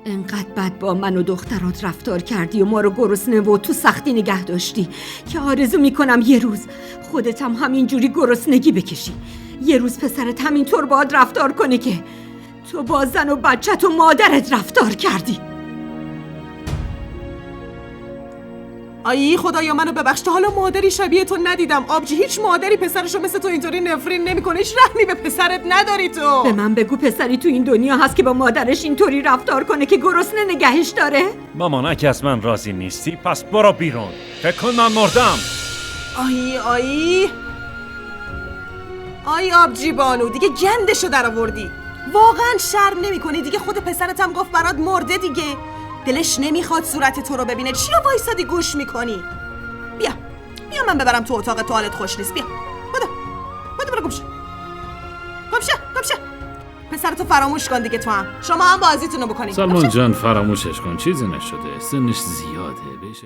انقدر بد با من و دخترات رفتار کردی و ما رو گرسنه و تو سختی نگه داشتی که آرزو میکنم یه روز خودت هم همینجوری گرسنگی بکشی. یه روز پسرت همینطور باهات رفتار کنه که تو با زن و بچت و مادرت رفتار کردی. ای خدایا منو ببخش، تا حالا مادری شبیه تو ندیدم. آبجی هیچ مادری پسرشو مثل تو اینطوری نفرین نمیکنه. هیچ رحمی به پسرت نداری تو. به من بگو پسری تو این دنیا هست که با مادرش اینطوری رفتار کنه که گرسنه نگهش داره؟ مامان اگه از من راضی نیستی پس برو بیرون. فکر کن من مردم. آی آبجی بانو، دیگه گندشو در آوردی. واقعا شرم نمی‌کنی؟ دیگه خود پسرت هم گفت برات مرده دیگه. دلش نمیخواد صورت تو رو ببینه. چیا وایسادی گوش میکنی؟ بیا من ببرم تو اتاق توالت. خوش نیست. بیا برو گم شو. پسرتو فراموش کن دیگه. تو هم شما هم بازیتونو بکنید. سلمان جان فراموشش کن، چیزی نشده، سنش زیاده بشه.